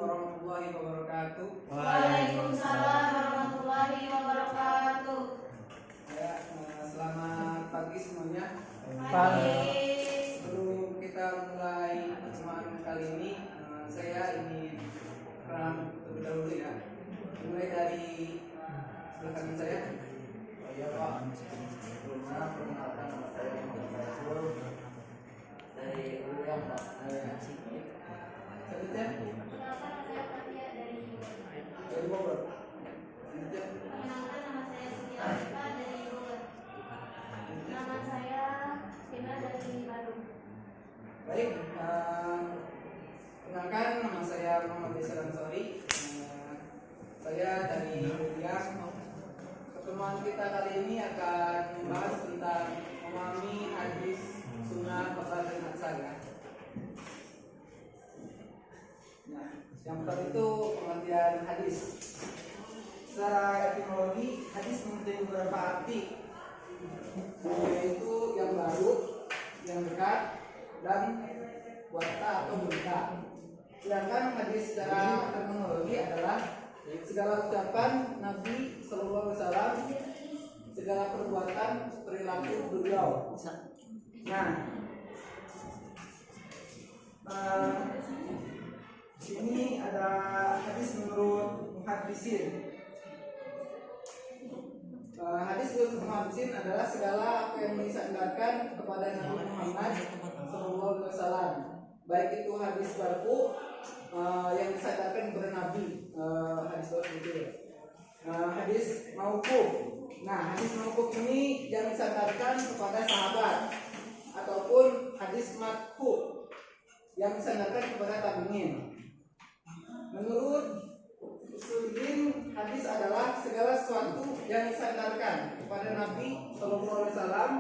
warahmatullahi wabarakatuh. Waalaikumsalam warahmatullahi wabarakatuh. Ya, selamat pagi semuanya. Pagi. Sebelum kita mulai pertemuan kali ini, saya ingin terlebih dahulu ya. Mulai dari sebelah kanan saya. Ya Pak. Sebelumnya perkenalkan nama saya Muhammad Faisal dari UM Pak. Selanjutnya Perkenalkan nama saya Fatia dari Bogor. Selanjutnya Perkenalkan nama saya Siti Alfa dari Bogor. Nama saya Vina dari Bandung. baik, kenalkan nama saya Muhammad Faisal Ansori. Saya dari Kuliah. Pertemuan kita kali ini akan membahas tentang memahami hadis, sunnah, khabar dan atsara. Nah, yang pertama itu pengertian hadis. Secara etimologi, hadis mempunyai beberapa arti, yaitu yang baru, yang dekat, dan warta atau berita. Sedangkan hadis secara terminologi adalah segala ucapan Nabi Sallallahu Alaihi Wasallam, segala perbuatan perilaku beliau. Nah, sini ada hadis menurut muhaddisin. Hadis menurut muhaddisin adalah segala apa yang disandarkan kepada Nabi Muhammad Sallallahu Alaihi Wasallam, baik itu hadis marfu yang disandarkan kepada Nabi, hadis itu. Hadis mauquf. Nah, hadis mauquf ini yang disandarkan kepada sahabat, ataupun hadis marfu yang disandarkan kepada tabi'in. Menurut usulin, hadis adalah segala sesuatu yang disandarkan kepada Nabi Sallallahu Alaihi Wasallam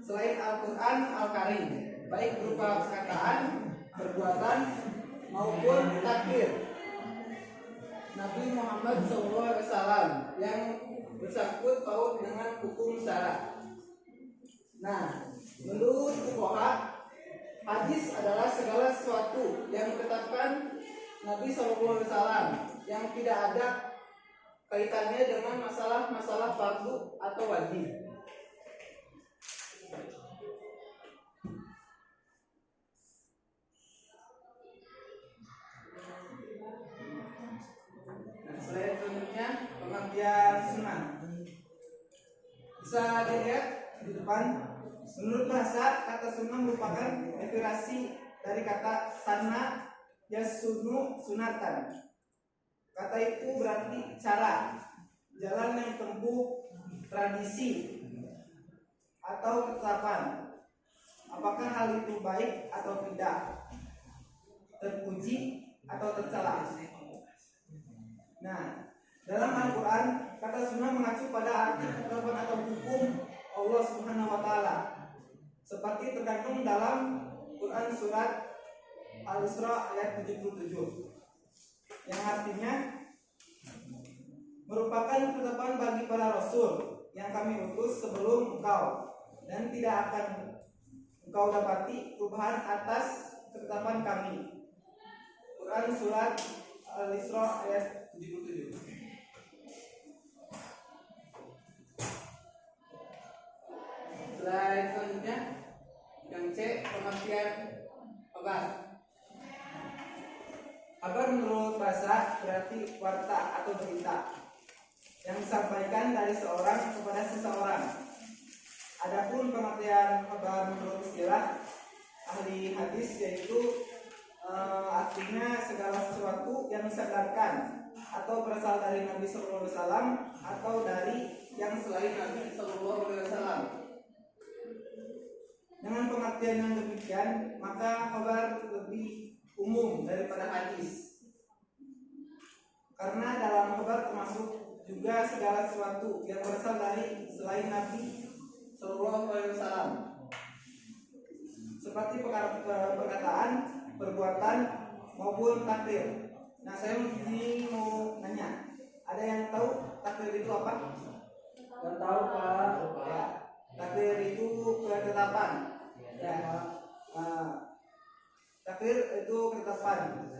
selain Al-Quran Al-Karim, baik berupa perkataan, perbuatan maupun takdir Nabi Muhammad SAW yang bersangkut paut dengan hukum syara. Nah, menurut fuqaha, hadis adalah segala sesuatu yang ditetapkan Nabi SAW yang tidak ada kaitannya dengan masalah-masalah fardu atau wajib. Selanjutnya pengertian sunnah. Bisa dilihat di depan. Menurut bahasa, kata sunnah merupakan derivasi dari kata sanna yasunu sunatan. Kata itu berarti cara, jalan yang tempuh, tradisi atau ketetapan. Apakah hal itu baik atau tidak, terpuji atau tercela. Nah, dalam Al-Quran, kata sunnah mengacu pada arti ketetapan atau hukum Allah Subhanahu wa Ta'ala, seperti tergantung dalam Quran surat Al-Isra ayat 77, yang artinya merupakan ketetapan bagi para rasul yang kami utus sebelum engkau, dan tidak akan engkau dapati perubahan atas ketetapan kami. Quran surat Al-Isra ayat 77. Slide selanjutnya yang C, pengertian kabar. Kabar menurut bahasa berarti warta atau berita yang disampaikan dari seorang kepada seseorang. Adapun pengertian kabar menurut istilah ahli hadis yaitu artinya segala sesuatu yang disandarkan atau berasal dari Nabi Sallallahu Alaihi Wasallam atau dari yang selain Nabi Sallallahu Alaihi Wasallam. Dengan pengertian yang demikian, maka kabar lebih umum daripada hadis, karena dalam kabar termasuk juga segala sesuatu yang berasal dari selain Nabi Sallallahu Alaihi Wasallam, seperti perkataan, perbuatan maupun takdir. Nah, saya ini mau nanya, ada yang tahu takdir itu apa? Yang tahu Pak? Ya, takdir itu ketetapan. Ya, takdir itu ketetapan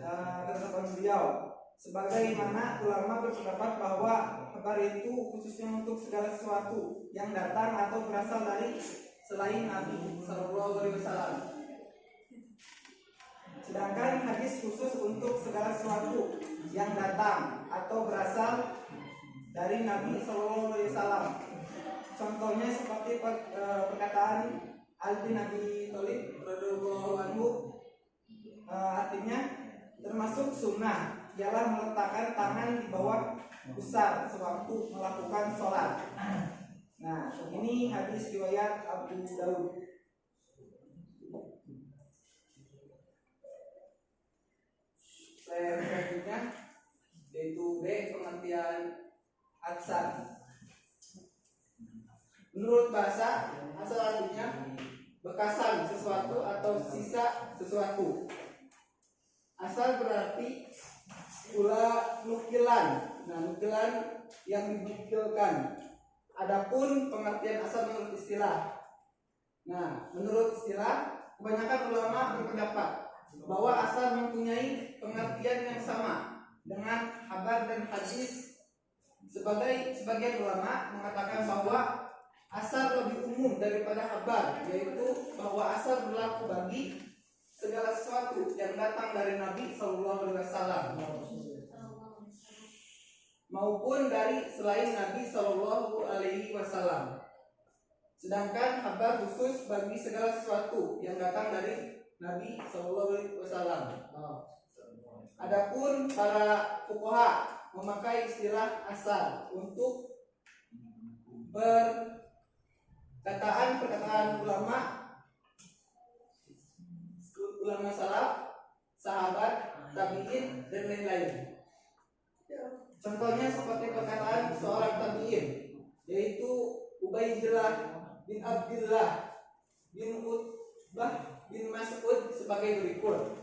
beliau. Sebagaimana ulama berpendapat bahwa kabar itu khususnya untuk segala sesuatu yang datang atau berasal dari selain Nabi Sallallahu Alaihi Wasallam. Sedangkan hadis khusus untuk segala sesuatu yang datang atau berasal dari Nabi Sallallahu Alaihi Wasallam. Contohnya seperti perkataan Ali bin Abi Thalib radhiyallahu anhu, artinya termasuk sunnah ialah meletakkan tangan di bawah pusar sewaktu melakukan sholat. Nah, ini hadis riwayat Abu Daud. Selanjutnya yaitu B, pengertian aksan. Menurut bahasa, asal artinya bekasan sesuatu atau sisa sesuatu. Asal berarti pula nukilan. Nah, nukilan yang dinukilkan. Adapun pengertian asal menurut istilah. Nah, menurut istilah, kebanyakan ulama berpendapat bahwa asal mempunyai pengertian yang sama dengan khabar dan hadis. Sebagian ulama mengatakan bahwa asal lebih umum daripada khabar, yaitu bahwa asal berlaku bagi segala sesuatu yang datang dari Nabi Sallallahu Alaihi Wasallam maupun dari selain Nabi Sallallahu Alaihi Wasallam. Sedangkan khabar khusus bagi segala sesuatu yang datang dari Nabi Sallallahu Alaihi Wasallam. Adapun para fuqaha memakai istilah asal untuk perkataan ulama salaf, sahabat, tabi'in dan lain-lain. Contohnya seperti perkataan seorang tabi'in, yaitu Ubaidillah bin Abdullah bin Utbah bin Mas'ud sebagai berikut.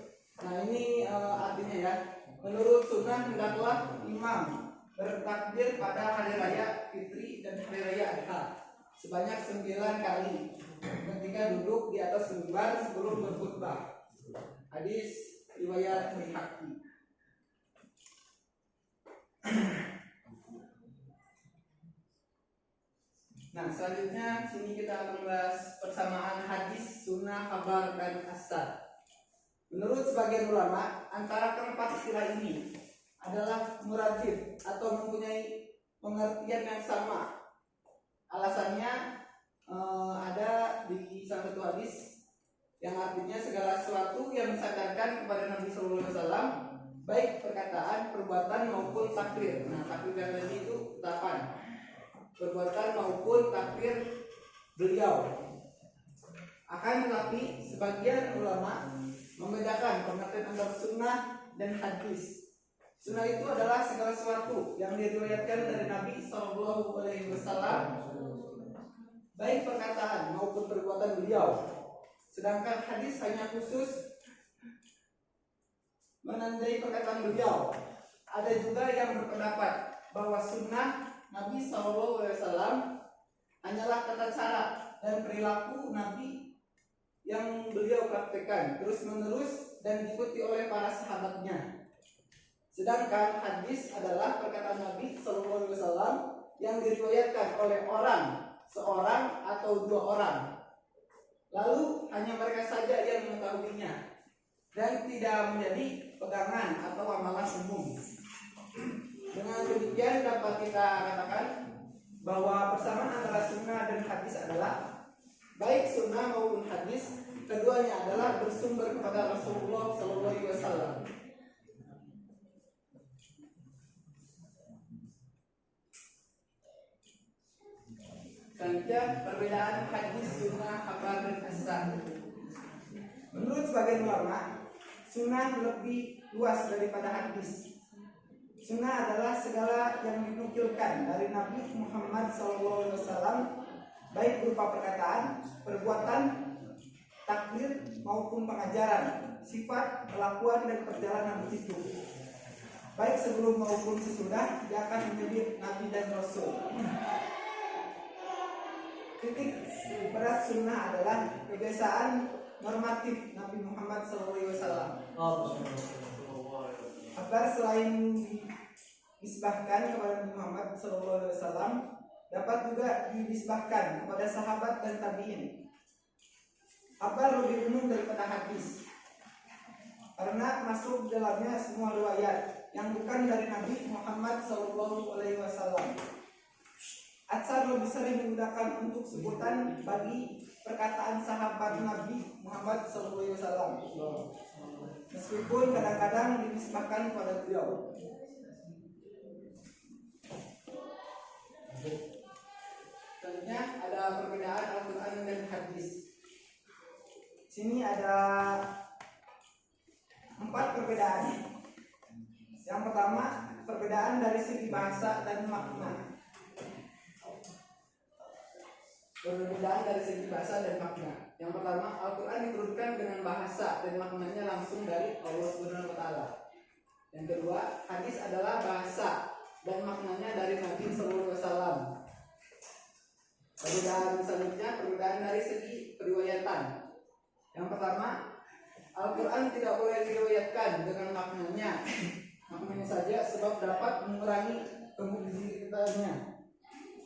Nah, ini artinya ya, menurut sunnah hendaklah imam bertakbir pada hari raya Fitri dan hari raya Adha sebanyak 9 kali ketika duduk di atas mimbar sebelum berkhutbah. Hadis riwayat Baihaqi. Nah, selanjutnya sini kita akan membahas persamaan hadis, sunnah, kabar, dan asar. Menurut sebagian ulama, antara keempat istilah ini adalah muradif atau mempunyai pengertian yang sama. Alasannya ada di salah satu hadis yang artinya segala sesuatu yang disadarkan kepada Nabi Sallallahu Alaihi Wasallam, baik perkataan, perbuatan maupun takrir. Nah, takrir yang tadi itu ucapan, perbuatan maupun takrir beliau. Akan tetapi sebagian ulama membedakan pengertian antara sunnah dan hadis. Sunnah itu adalah segala sesuatu yang diriwayatkan dari Nabi Sallallahu Alaihi Wasallam, baik perkataan maupun perbuatan beliau. Sedangkan hadis hanya khusus menandai perkataan beliau. Ada juga yang berpendapat bahwa sunnah Nabi Sallallahu Alaihi Wasallam hanyalah tata cara dan perilaku Nabi yang beliau praktekkan terus menerus dan diikuti oleh para sahabatnya. Sedangkan hadis adalah perkataan Nabi Sallallahu Alaihi Wasallam yang diriwayatkan oleh orang, seorang atau 2 orang. Lalu hanya mereka saja yang mengetahuinya dan tidak menjadi pegangan atau amalan umum. Dengan demikian dapat kita katakan bahwa persamaan antara sunnah dan hadis adalah baik sunnah maupun hadis, keduanya adalah bersumber kepada Rasulullah Sallallahu Alaihi Wasallam. Selanjutnya perbedaan hadis, sunnah, kabar, dan asar. Menurut sebagian ulama, sunnah lebih luas daripada hadis. Sunnah adalah segala yang dinukilkan dari Nabi Muhammad SAW, baik berupa perkataan, perbuatan, takdir maupun pengajaran, sifat, kelakuan, dan perjalanan hidup. Baik sebelum maupun sesudah dia akan menjadi Nabi dan Rasul. Titik berat sunnah adalah kebiasaan normatif Nabi Muhammad SAW. Oh, Kabar selain dinisbahkan kepada Nabi Muhammad SAW dapat juga dinisbahkan kepada sahabat dan tabi'in. Kabar lebih umum daripada hadis karena masuk dalamnya semua riwayat yang bukan dari Nabi Muhammad SAW. Atsar lebih sering digunakan untuk sebutan bagi perkataan sahabat Nabi Muhammad SAW, meskipun kadang-kadang dinisbahkan kepada beliau. Selanjutnya ada perbedaan Al-Quran dan hadis. Sini ada 4 perbedaan. Yang pertama, perbedaan dari segi bahasa dan makna. Perbedaan dari segi bahasa dan makna. Yang pertama, Al-Quran diturunkan dengan bahasa dan maknanya langsung dari Allah Subhanahu wa Ta'ala. Yang kedua, hadis adalah bahasa dan maknanya dari Nabi Sallallahu Alaihi Wasallam. Perbedaan selanjutnya, perbedaan dari segi periwayatan. Yang pertama, Al-Quran tidak boleh diriwayatkan dengan maknanya saja sebab dapat mengurangi kemukjizatannya.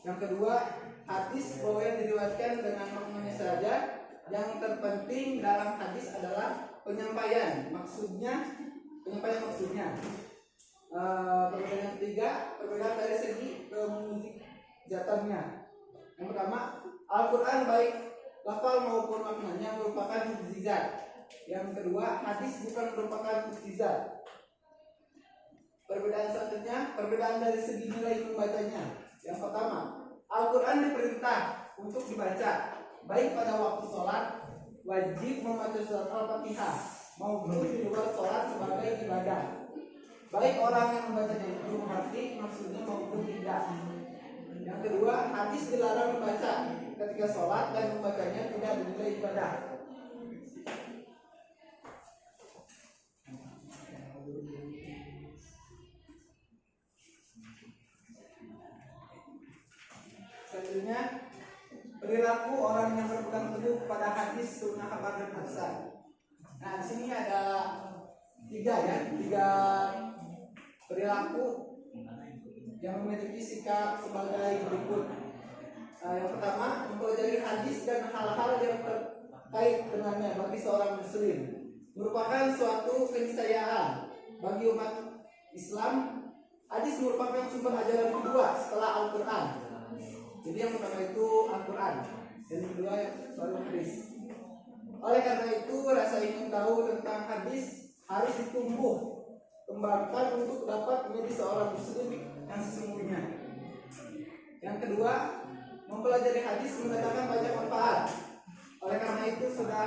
Yang kedua, hadis boleh diriwayatkan dengan maknanya saja. Yang terpenting dalam hadis adalah penyampaian maksudnya. Perbedaan yang ketiga, perbedaan dari segi kemukjizatannya. Yang pertama, Al-Quran baik lafal maupun maknanya merupakan mukjizat. Yang kedua, hadis bukan merupakan mukjizat. Perbedaan selanjutnya, perbedaan dari segi nilai membacanya. Yang pertama, Al-Quran diperintah untuk dibaca baik pada waktu sholat, wajib membaca surat Al-Fatihah maupun di luar sholat sebagai ibadah. Baik orang yang membacanya itu mengerti maksudnya maupun tidak. Yang kedua, hadis dilarang membaca ketika sholat dan membacanya tidak dinilai ibadah. Selanjutnya, perilaku orang yang berpegang teguh pada hadis, sunnah, kabar dan hasan. Nah, di sini ada tiga perilaku yang memiliki sikap sebagai berikut. Yang pertama, mempelajari hadis dan hal-hal yang terkait dengannya bagi seorang muslim merupakan suatu keniscayaan bagi umat Islam. Hadis merupakan sumber ajaran kedua setelah Al-Quran. Jadi yang pertama itu Al-Quran, dan yang kedua baru hadis. Oleh karena itu, rasa ingin tahu tentang hadis harus ditumbuh kembangkan untuk dapat menjadi seorang muslim yang sesungguhnya. Yang kedua, mempelajari hadis mendatangkan banyak manfaat. Oleh karena itu, sudah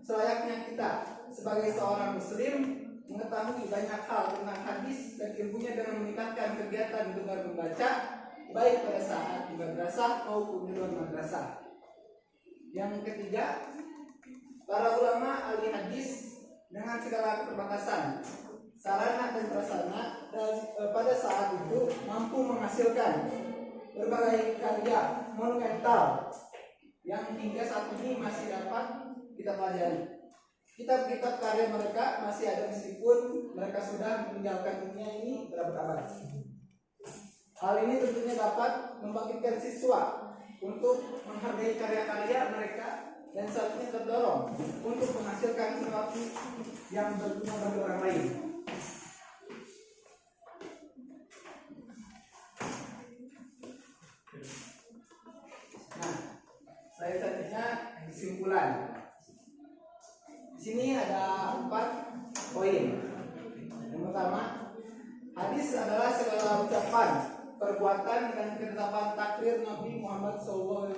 selayaknya kita sebagai seorang muslim mengetahui banyak hal tentang hadis dan ilmunya dengan meningkatkan kegiatan dengar membaca baik pada saat di madrasah maupun di luar madrasah. Yang ketiga, para ulama ahli hadis dengan segala keterbatasan sarana dan prasarana pada saat itu mampu menghasilkan berbagai karya monumental yang hingga saat ini masih dapat kita pelajari. Kitab-kitab karya mereka masih ada meskipun mereka sudah meninggalkan dunia ini berabad-abad. Hal ini tentunya dapat membangkitkan siswa untuk menghargai karya-karya mereka dan selanjutnya terdorong untuk menghasilkan sesuatu yang berguna bagi orang lain. Nah, saya selanjutnya kesimpulan. Di sini ada 4 poin. Yang pertama, hadis adalah segala ucapan, perbuatan dan ketetapan takrir Nabi Muhammad SAW.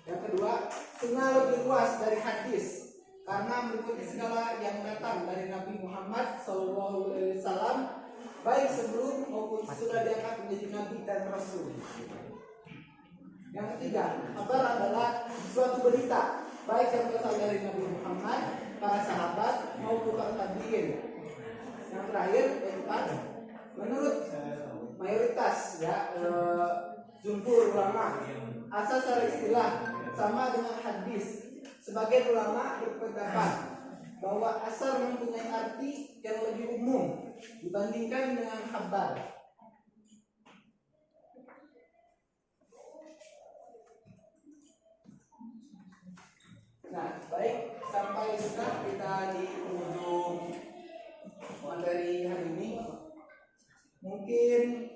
Yang kedua, sunnah lebih luas dari hadis karena meliputi segala yang datang dari Nabi Muhammad SAW, baik sebelum maupun sesudah diangkat menjadi Nabi dan Rasul. Yang ketiga, kabar adalah suatu berita baik yang berasal dari Nabi Muhammad, para sahabat maupun para tabi'in. Yang terakhir, keempat, menurut mayoritas jumhur ulama, asal secara istilah sama dengan hadis Sebagian ulama berpendapat bahwa asar mempunyai arti yang lebih umum dibandingkan dengan khabar. Nah, baik, sampai sudah kita di ujung materi hari ini. Mungkin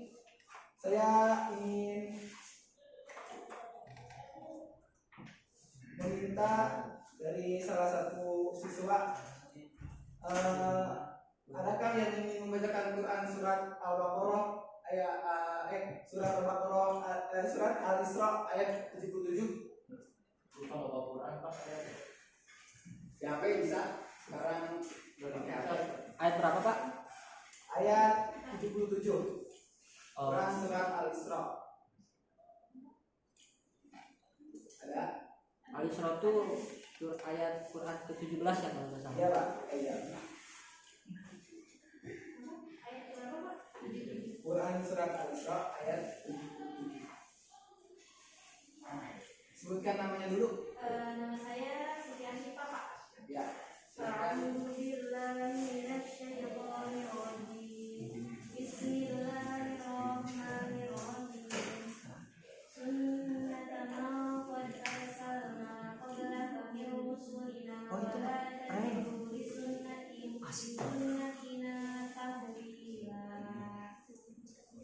saya ingin meminta dari salah satu siswa, adakah yang ingin membacakan Quran surat Al-Baqarah surat Al-Isra ayat 77? Siapa yang bisa? Sekarang Ayat berapa, Pak? ayat 77. Quran surat Al-Isra. Ada? Al-Isra itu ayat Quran ke-17 ya kalau nggak salah. Iya, Pak. Iya. Ayat berapa, Pak? Quran surat Al-Isra ayat 77. Sebutkan namanya dulu. Nama saya Siti Asyifa, Pak. Ya. Silakan.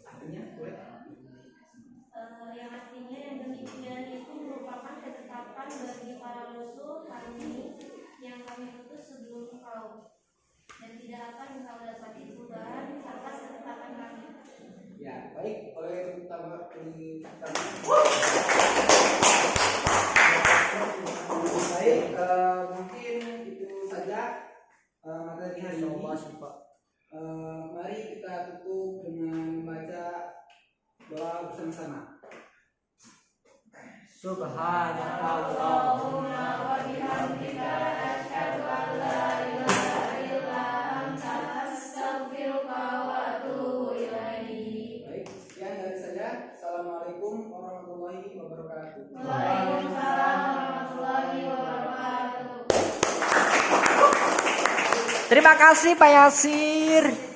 Artinya boleh? Yang artinya yang demikian itu merupakan ketetapan bagi para rasul kami yang kami utus sebelum engkau, dan tidak akan engkau dapati perubahan atas ketetapan kami. Ya, baik. Oleh pertama baik, mungkin itu saja materi hari ini. Mari kita tutup dengan membaca doa bersama-sama. Subhanallahumma wa bihamdika asyhadu an la ilaha illa anta astaghfiruka wa atubu ilaik. Baik, sekian dari saya. Assalamualaikum warahmatullahi wabarakatuh. Waalaikumsalam warahmatullahi wabarakatuh. Terima kasih Pak Yasir.